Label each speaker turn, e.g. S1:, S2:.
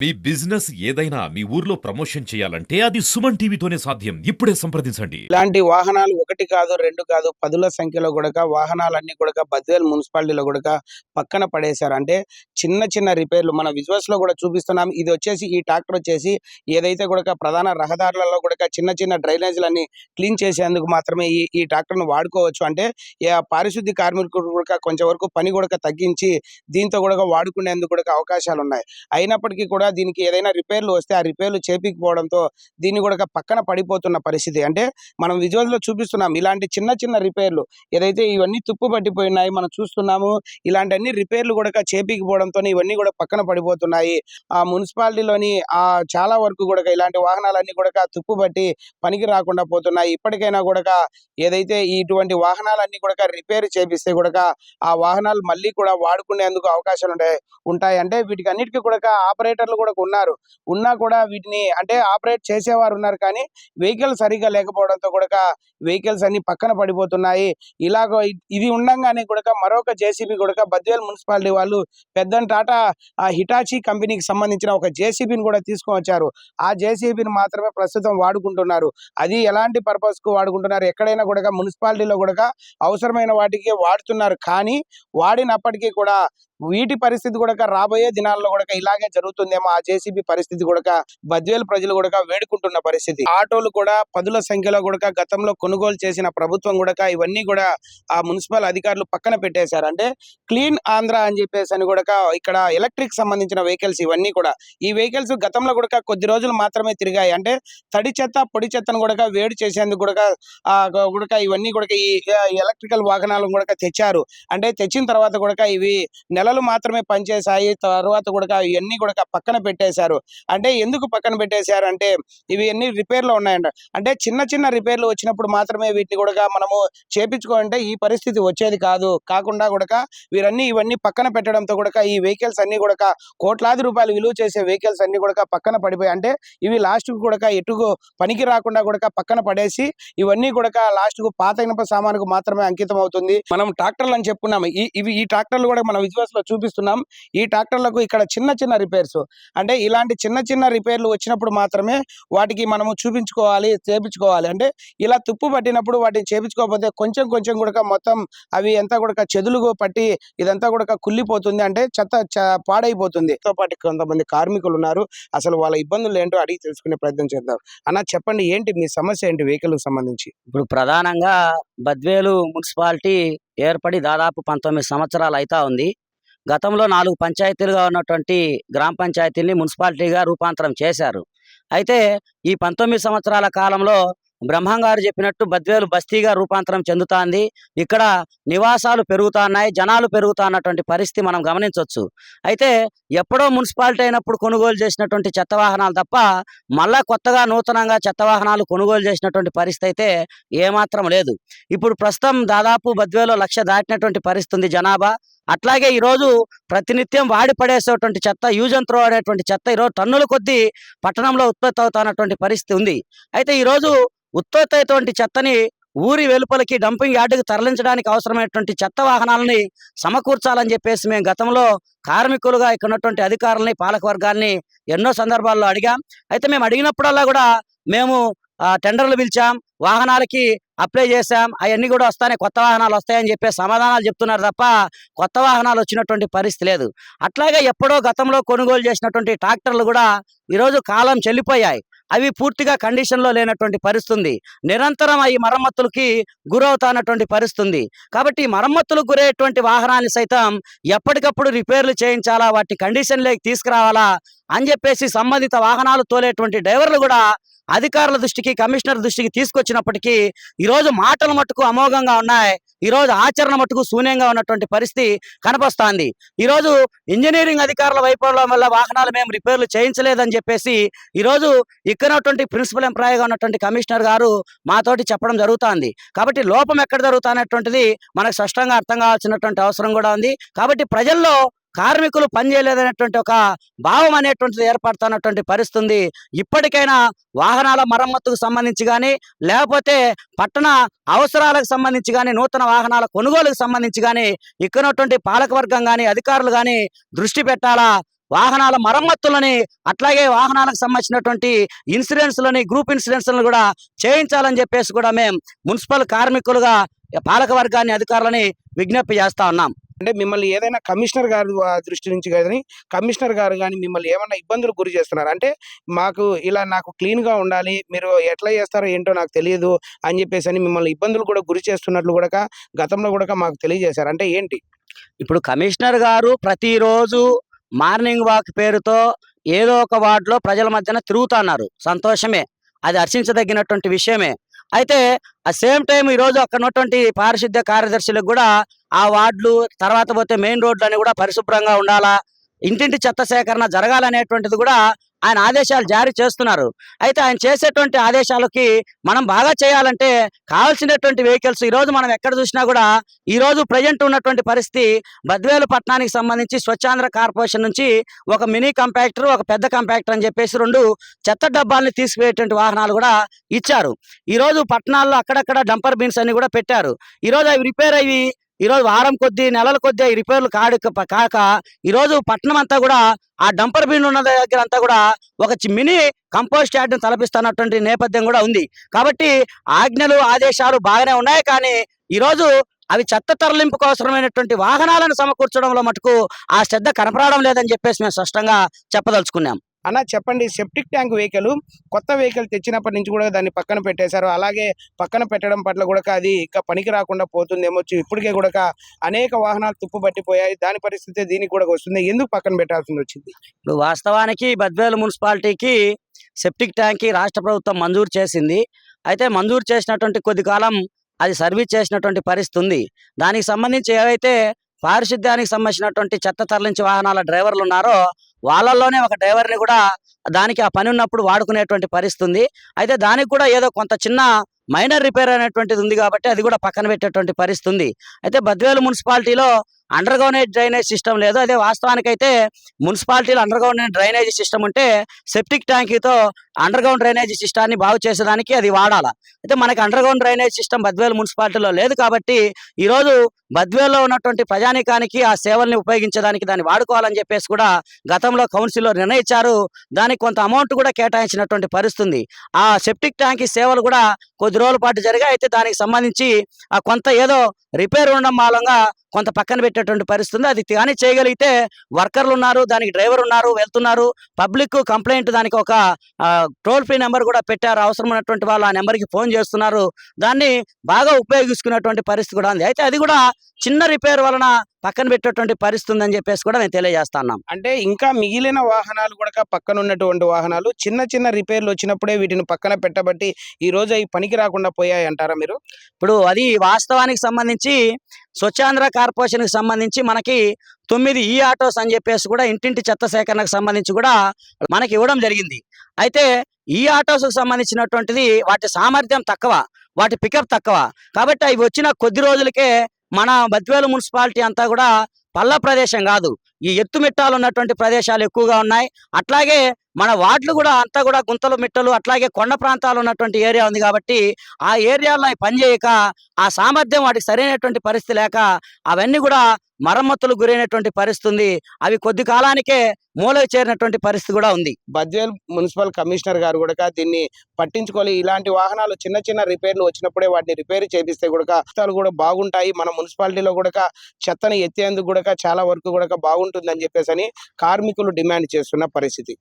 S1: మీ business ఏదైనా మీ ఊర్లో promotion చేయాలంటే అది సుమన్ టీవీతోనే సాధ్యం. ఇప్పుడే సంప్రదించండి.
S2: ఇలాంటి వాహనాలు 1 కాదు, 2 కాదు, పదుల సంఖ్యలో గూడక వాహనాలన్నీ గూడక బద్వేల్ మున్సిపాలిటీలో గూడక పక్కన పడేశారు. అంటే చిన్న చిన్న రిపేర్‌లు మన విజువల్స్‌లో గూడా చూపిస్తున్నాం. ఇదొచ్చేసి ఈ ట్రాక్టర్ వచ్చేసి ఏదైతే గూడక ప్రధాన రహదారులలో గూడక చిన్న చిన్న డ్రైనేజ్‌లన్నీ క్లీన్ చేసేందుకు మాత్రమే ఈ ట్రాక్టర్‌ను వాడుకోవచ్చు. అంటే పారిశుద్ధ్య కార్మికుడు గూడక కొంచెం వరకు పని గూడక తగ్గించి దీంతో గూడక వాడుకునేందుకు గూడక అవకాశాలున్నాయి. అయినప్పటికీ కూడా దీనికి ఏదైనా రిపేర్‌లు వస్తే ఆ రిపేర్‌లు చేపియకపోవడంతో దీన్ని గూడక పక్కన పడిపోతున్న పరిస్థితి. అంటే మనం విజువల్స్‌లో చూపిస్తున్నాం. ఇలాంటి చిన్న చిన్న రిపేర్‌లు ఏదైతే ఇవన్నీ తుప్పు పట్టిపోయినాయి మనం చూస్తున్నాము. ఇలాంటి రిపేర్‌లు గూడక చేపియకపోవడంతోనే ఇవన్నీ గూడా పక్కన పడిపోతున్నాయి. ఆ మున్సిపాలిటీలోని చాలా వరకు గూడక ఇలాంటి వాహనాలన్నీ గూడక తుప్పు పట్టి పనికి రాకుండా పోతున్నాయి. ఇప్పటికైనా గూడక ఏదైతే ఇటువంటి వాహనాలన్నీ గూడక రిపేర్ చేపిస్తే గూడక ఆ వాహనాలు మళ్ళీ కూడా వాడుకునేందుకు అవకాశాలుంటాయి. అంటే వీటికన్నిటికి కూడక ఆపరేటర్లు కూడా ఉన్నారు. ఉన్నా కూడా వీటిని అంటే ఆపరేట్ చేసేవారు ఉన్నారు కానీ వెహికల్ సరిగ్గా లేకపోవడంతో కూడక వెహికల్స్ అన్ని పక్కన పడిపోతున్నాయి. ఇలాగ ఇది ఉండంగానే కూడక మరొక జేసీబీ కూడక బద్వేల్ మున్సిపాలిటీ వాళ్ళు పెద్దని టాటా హిటాచీ కంపెనీకి సంబంధించిన ఒక జేసీబీని కూడా తీసుకొనొచ్చారు. ఆ జేసీబీని మాత్రమే ప్రస్తుతం వాడుకుంటున్నారు. అది ఎలాంటి పర్పస్‌కు వాడుకుంటున్నారు? ఎక్కడైనా కూడక మున్సిపాలిటీలో కూడక అవసరమైన వాటికి వాడుతున్నారు. కానీ వాడినప్పటికీ కూడా వీటి పరిస్థితి కూడక రాబోయే దినాల్లో కూడక ఇలాగే జరుగుతుందేమో ఆ జేసీబీ పరిస్థితి కూడక బద్వేల్ ప్రజలు కూడక వేడుకుంటున్న పరిస్థితి. ఆటోలు కూడా పదుల సంఖ్యలో కూడక గతంలో కొనుగోలు చేసిన ప్రభుత్వం కూడక ఇవన్నీ కూడా ఆ మున్సిపల్ అధికారులు పక్కన పెట్టేశారు. అంటే క్లీన్ ఆంధ్ర అని చెప్పేసి కూడక ఇక్కడ ఎలక్ట్రిక్ సంబంధించిన వెహికల్స్ ఇవన్నీ కూడా ఈ వెహికల్స్ గతంలో కూడక కొద్ది రోజులు మాత్రమే తిరిగాయి. అంటే తడి చెత్త పొడి చెత్తను కూడక వేడి చేసేందుకు కూడక ఇవన్నీ కూడక ఈ ఎలక్ట్రికల్ వాహనాలను కూడక తెచ్చారు. అంటే తెచ్చిన తర్వాత కూడక ఇవి నెలలు మాత్రమే పనిచేశాయి. తర్వాత కూడక ఇవన్నీ కూడక పక్కన పెట్టేశారు. అంటే ఎందుకు పక్కన పెట్టేశారు అంటే ఇవి అన్ని రిపేర్‌లో ఉన్నాయంట. అంటే చిన్న చిన్న రిపేర్‌లు వచ్చినప్పుడు మాత్రమే వీటిని కూడక మనము చేపించుకోవాలంటే ఈ పరిస్థితి వచ్చేది కాదు. కాకుండా కూడక ఇవన్నీ పక్కన పెట్టడంతో కూడక ఈ వెహికల్స్ అన్నీ కూడక కోట్లాది రూపాయలు విలువ చేసే వెహికల్స్ అన్నీ కూడక పక్కన పడిపోయాయి. అంటే ఇవి లాస్ట్‌కు కూడక ఎటుకు పనికి రాకుండా కూడక పక్కన పడేసి ఇవన్నీ కూడక లాస్ట్‌కు పాత ఇనుప సామానుకు మాత్రమే అంకితం అవుతుంది. మనం ట్రాక్టర్లు అని చెప్పుకున్నాం. ఈ ట్రాక్టర్లు కూడా మన విజువల్స్‌లో చూపిస్తున్నాం. ఈ ట్రాక్టర్లకు ఇక్కడ చిన్న చిన్న రిపేర్స్ అంటే ఇలాంటి చిన్న చిన్న రిపేర్‌లు వచ్చినప్పుడు మాత్రమే వాటికి మనము చూపించుకోవాలి, చేపించుకోవాలి. అంటే ఇలా తుప్పు పట్టినప్పుడు వాటిని చేపించుకోకపోతే కొంచెం కొంచెం కూడక మొత్తం అవి అంతా కూడక చెదులుగు పట్టి ఇదంతా కూడక కుళ్ళిపోతుంది. అంటే పాడైపోతుంది. తో పాటు కొంతమంది కార్మికులు ఉన్నారు. అసలు వాళ్ళ ఇబ్బందులు ఏంటో అడిగి తెలుసుకునే ప్రయత్నం చేద్దాం. అన్న చెప్పండి, ఏంటి మీ సమస్య ఏంటి వెహికల్‌కి సంబంధించి?
S3: ఇప్పుడు ప్రధానంగా బద్వేలు మున్సిపాలిటీ ఏర్పడి దాదాపు 19 సంవత్సరాలు అయితా ఉంది. గతంలో 4 పంచాయతీలుగా ఉన్నటువంటి గ్రామ పంచాయతీల్ని మున్సిపాలిటీగా రూపాంతరం చేశారు. అయితే ఈ 19 సంవత్సరాల కాలంలో బ్రహ్మం గారు చెప్పినట్టు బద్వేలు బస్తీగా రూపాంతరం చెందుతాంది. ఇక్కడ నివాసాలు పెరుగుతున్నాయి, జనాలు పెరుగుతున్నటువంటి పరిస్థితి మనం గమనించవచ్చు. అయితే ఎప్పుడో మున్సిపాలిటీ అయినప్పుడు కొనుగోలు చేసినటువంటి చెత్త వాహనాలు తప్ప మళ్ళా కొత్తగా నూతనంగా చెత్త వాహనాలు కొనుగోలు చేసినటువంటి పరిస్థితి అయితే ఏమాత్రం లేదు. ఇప్పుడు ప్రస్తుతం దాదాపు బద్వేలో 1,00,000 దాటినటువంటి పరిస్థితి ఉంది జనాభా. అట్లాగే ఈరోజు ప్రతినిత్యం వాడి పడేసేటువంటి చెత్త, యూజ్ అండ్ త్రో అనేటువంటి చెత్త ఈరోజు టన్నుల కొద్దీ పట్టణంలో ఉత్పత్తి అవుతున్నటువంటి పరిస్థితి ఉంది. అయితే ఈరోజు ఉత్పత్తి అయినటువంటి చెత్తని ఊరి వెలుపలికి డంపింగ్ యార్డుకి తరలించడానికి అవసరమైనటువంటి చెత్త వాహనాలని సమకూర్చాలని చెప్పేసి మేము గతంలో కార్మికులుగా ఇక్కడ ఉన్నటువంటి అధికారులని, పాలకవర్గాన్ని ఎన్నో సందర్భాల్లో అడిగాం. అయితే మేము అడిగినప్పుడల్లా కూడా మేము టెండర్లు పిలిచాం, వాహనాలకి అప్లై చేశాం, అవన్నీ కూడా వస్తాయి, కొత్త వాహనాలు వస్తాయని చెప్పే సమాధానాలు చెప్తున్నారు తప్ప కొత్త వాహనాలు వచ్చినటువంటి పరిస్థితి లేదు. అట్లాగే ఎప్పుడో గతంలో కొనుగోలు చేసినటువంటి ట్రాక్టర్లు కూడా ఈరోజు కాలం చెల్లిపోయాయి. అవి పూర్తిగా కండిషన్లో లేనటువంటి పరిస్థితి. నిరంతరం ఈ మరమ్మతులకి గురవుతున్నటువంటి పరిస్థితి. కాబట్టి ఈ మరమ్మతులకు గురయ్యేటువంటి వాహనాన్ని సైతం ఎప్పటికప్పుడు రిపేర్లు చేయించాలా, వాటి కండిషన్లోకి తీసుకురావాలా అని చెప్పేసి సంబంధిత వాహనాలు తోలేటువంటి డ్రైవర్లు కూడా అధికారుల దృష్టికి, కమిషనర్ దృష్టికి తీసుకొచ్చినప్పటికీ ఈరోజు మాటలు మట్టుకు అమోఘంగా ఉన్నాయి, ఈరోజు ఆచరణ మట్టుకు శూన్యంగా ఉన్నటువంటి పరిస్థితి కనపస్తోంది. ఈరోజు ఇంజనీరింగ్ అధికారుల వైఫల్యం వల్ల వాహనాలు మేము రిపేర్లు చేయించలేదని చెప్పేసి ఈరోజు ఇక్కడ ప్రిన్సిపల్ ఎంప్లాయీగా ఉన్నటువంటి కమిషనర్ గారు మాతోటి చెప్పడం జరుగుతుంది. కాబట్టి లోపం ఎక్కడ జరుగుతున్నటువంటిది మనకు స్పష్టంగా అర్థం కావాల్సినటువంటి అవసరం కూడా ఉంది. కాబట్టి ప్రజల్లో కార్మికులు పనిచేయలేదనేటువంటి ఒక భావం అనేటువంటిది ఏర్పడుతున్నటువంటి పరిస్థితి. ఇప్పటికైనా వాహనాల మరమ్మతుకు సంబంధించి కానీ, లేకపోతే పట్టణ అవసరాలకు సంబంధించి కానీ, నూతన వాహనాల కొనుగోలుకు సంబంధించి కానీ ఇక్కడ పాలకవర్గం కానీ, అధికారులు కానీ దృష్టి పెట్టాలా. వాహనాల మరమ్మతులని అట్లాగే వాహనాలకు సంబంధించినటువంటి ఇన్సూరెన్స్లని గ్రూప్ ఇన్సూరెన్స్లను కూడా చేయించాలని చెప్పేసి కూడా మేము మున్సిపల్ కార్మికులుగా పాలక వర్గాన్ని అధికారులని విజ్ఞప్తి చేస్తా ఉన్నాం.
S2: అంటే మిమ్మల్ని ఏదైనా కమిషనర్ గారు దృష్టి నుంచి కానీ కమిషనర్ గారు కానీ మిమ్మల్ని ఏమన్నా ఇబ్బందులు గురి చేస్తున్నారు అంటే మాకు ఇలా నాకు క్లీన్గా ఉండాలి మీరు ఎట్లా చేస్తారో ఏంటో నాకు తెలియదు అని చెప్పేసి అని మిమ్మల్ని ఇబ్బందులు కూడా గురి చేస్తున్నట్లు కూడా గతంలో కూడా మాకు తెలియజేశారు. అంటే ఏంటి?
S3: ఇప్పుడు కమిషనర్ గారు ప్రతిరోజు మార్నింగ్ వాక్ పేరుతో ఏదో ఒక వార్డులో ప్రజల మధ్యన తిరుగుతున్నారు. సంతోషమే, అది హర్షించదగినటువంటి విషయమే. అయితే ఆ సేమ్ టైం ఈరోజు అక్కడ ఉన్నటువంటి పారిశుద్ధ్య కార్యదర్శులకు కూడా ఆ వార్డులు తర్వాత పోతే మెయిన్ రోడ్లు అని కూడా పరిశుభ్రంగా ఉండాలా, ఇంటింటి చెత్త సేకరణ జరగాలనేటువంటిది కూడా ఆయన ఆదేశాలు జారీ చేస్తున్నారు. అయితే ఆయన చేసేటువంటి ఆదేశాలకి మనం బాగా చేయాలంటే కావాల్సినటువంటి వెహికల్స్ ఈరోజు మనం ఎక్కడ చూసినా కూడా ఈరోజు ప్రజెంట్ ఉన్నటువంటి పరిస్థితి బద్వేలు పట్టణానికి సంబంధించి స్వచ్ఛాంధ్ర కార్పొరేషన్ నుంచి ఒక మినీ కంపాక్టర్ ఒక పెద్ద కంపాక్టర్ అని చెప్పేసి 2 చెత్త డబ్బాలని తీసుకుపోయేటువంటి వాహనాలు కూడా ఇచ్చారు. ఈరోజు పట్టణాల్లో అక్కడక్కడ డంపర్ బిన్స్ అని కూడా పెట్టారు. ఈరోజు అవి రిపేర్ అయ్యి ఈరోజు వారం కొద్దీ నెలల కొద్దీ ఈ రిపేర్లు కాక ఈరోజు పట్టణం అంతా కూడా ఆ డంపర్ బిన్ ఉన్న దగ్గర అంతా కూడా ఒక మినీ కంపోస్ట్ యార్డ్ని తలపిస్తున్నటువంటి నేపథ్యం కూడా ఉంది. కాబట్టి ఆజ్ఞలు ఆదేశాలు బాగానే ఉన్నాయి, కానీ ఈరోజు అవి చెత్త తరలింపుకు అవసరమైనటువంటి వాహనాలను సమకూర్చడంలో మటుకు ఆ శ్రద్ధ కనపడడం లేదని చెప్పేసి మేము స్పష్టంగా చెప్పదలుచుకున్నాం.
S2: అన్న చెప్పండి, సెప్టిక్ ట్యాంక్ వెహికల్ కొత్త వెహికల్ తెచ్చినప్పటి నుంచి కూడా దాన్ని పక్కన పెట్టేశారు. అలాగే పక్కన పెట్టడం పట్ల కూడా అది ఇంకా పనికి రాకుండా పోతుందేమో. ఇప్పటికే కూడా అనేక వాహనాలు తుప్పు పట్టిపోయాయి. దాని పరిస్థితి దీనికి కూడా వస్తుంది. ఎందుకు పక్కన పెట్టాల్సి వచ్చింది?
S3: ఇప్పుడు వాస్తవానికి బద్వేలు మున్సిపాలిటీకి సెప్టిక్ ట్యాంక్ రాష్ట్ర ప్రభుత్వం మంజూరు చేసింది. అయితే మంజూరు చేసినటువంటి కొద్ది కాలం అది సర్వీస్ చేసినటువంటి పరిస్థితి ఉంది. దానికి సంబంధించి ఏవైతే పారిశుద్ధ్యానికి సంబంధించినటువంటి చెత్త తరలించే వాహనాల డ్రైవర్లు ఉన్నారో వాళ్ళల్లోనే ఒక డ్రైవర్ని కూడా దానికి ఆ పని ఉన్నప్పుడు వాడుకునేటువంటి పరిస్థితి ఉంది. అయితే దానికి కూడా ఏదో కొంత చిన్న మైనర్ రిపేర్ అనేటువంటిది ఉంది కాబట్టి అది కూడా పక్కన పెట్టేటువంటి పరిస్థితి ఉంది. అయితే బద్వేలు మున్సిపాలిటీలో అండర్ గ్రౌండ్ డ్రైనేజ్ సిస్టమ్ లేదు. అదే వాస్తవానికైతే మున్సిపాలిటీలో అండర్ గ్రౌండ్ డ్రైనేజ్ సిస్టమ్ ఉంటే సెప్టిక్ ట్యాంకీతో అండర్ గ్రౌండ్ డ్రైనేజ్ సిస్టాన్ని బాగు చేసేదానికి అది వాడాలి. అయితే మనకి under ground drainage system Badvel మున్సిపాలిటీలో లేదు కాబట్టి ఈరోజు బద్వేల్లో ఉన్నటువంటి ప్రజానీకానికి ఆ సేవల్ని ఉపయోగించడానికి దాన్ని వాడుకోవాలని చెప్పేసి కూడా గతంలో కౌన్సిల్లో నిర్ణయించారు. దానికి కొంత అమౌంట్ కూడా కేటాయించినటువంటి పరిస్థితి ఉంది. ఆ సెప్టిక్ ట్యాంక్ సేవలు కూడా కొద్ది రోజుల పాటు జరిగాయి. అయితే దానికి సంబంధించి కొంత ఏదో రిపేర్ ఉండడం మూలంగా కొంత పక్కన పెట్టేటువంటి పరిస్థితి ఉంది. అది కానీ చేయగలిగితే వర్కర్లు ఉన్నారు, దానికి డ్రైవర్ ఉన్నారు, వెళ్తున్నారు. పబ్లిక్ కంప్లైంట్ దానికి ఒక టోల్ ఫ్రీ నెంబర్ కూడా పెట్టారు. అవసరమైనటువంటి వాళ్ళు ఆ నెంబర్కి ఫోన్ చేస్తున్నారు. దాన్ని బాగా ఉపయోగించుకునేటువంటి పరిస్థితి కూడా ఉంది. అయితే అది కూడా చిన్న రిపేర్ వలన పక్కన పెట్టేటువంటి పరిస్థితి ఉందని చెప్పేసి కూడా మేము తెలియజేస్తున్నాం.
S2: అంటే ఇంకా మిగిలిన వాహనాలు కూడా పక్కన ఉన్నటువంటి వాహనాలు చిన్న చిన్న రిపేర్లు వచ్చినప్పుడే వీటిని పక్కన పెట్టబట్టి ఈ రోజు అవి పనికి రాకుండా పోయాయి అంటారా మీరు?
S3: ఇప్పుడు అది వాస్తవానికి సంబంధించి స్వచ్ఛాంధ్ర కార్పొరేషన్కి సంబంధించి మనకి 9 ఈ ఆటోస్ అని చెప్పేసి కూడా ఇంటింటి చెత్త సేకరణకు సంబంధించి కూడా మనకి ఇవ్వడం జరిగింది. అయితే ఈ ఆటోస్కి సంబంధించినటువంటిది వాటి సామర్థ్యం తక్కువ, వాటి పికప్ తక్కువ. కాబట్టి అవి వచ్చిన కొద్ది రోజులకే మన బద్వేలు మున్సిపాలిటీ అంతా కూడా పల్ల ప్రదేశం కాదు, ఈ ఎత్తుమిట్టాలు ఉన్నటువంటి ప్రదేశాలు ఎక్కువగా ఉన్నాయి. అట్లాగే మన వార్డులు కూడా అంతా కూడా గుంతలు మిట్టలు అట్లాగే కొండ ప్రాంతాలు ఉన్నటువంటి ఏరియా ఉంది కాబట్టి ఆ ఏరియాలో అవి పనిచేయక ఆ సామర్థ్యం వాటికి సరైనటువంటి పరిస్థితి లేక అవన్నీ కూడా మరమ్మతులు గురైనటువంటి పరిస్థితి ఉంది. అవి కొద్ది కాలానికే మూలకు చేరినటువంటి పరిస్థితి కూడా ఉంది.
S2: బద్వేల్ మున్సిపల్ కమిషనర్ గారు కూడా దీన్ని పట్టించుకోవాలి. ఇలాంటి వాహనాలు చిన్న చిన్న రిపేర్లు వచ్చినప్పుడే వాటిని రిపేర్ చేపిస్తే కూడా బాగుంటాయి. మన మున్సిపాలిటీలో కూడా చెత్తని ఎత్తేందుకు కూడా చాలా వరకు కూడా బాగుంటుందని చెప్పేసి కార్మికులు డిమాండ్ చేస్తున్న పరిస్థితి.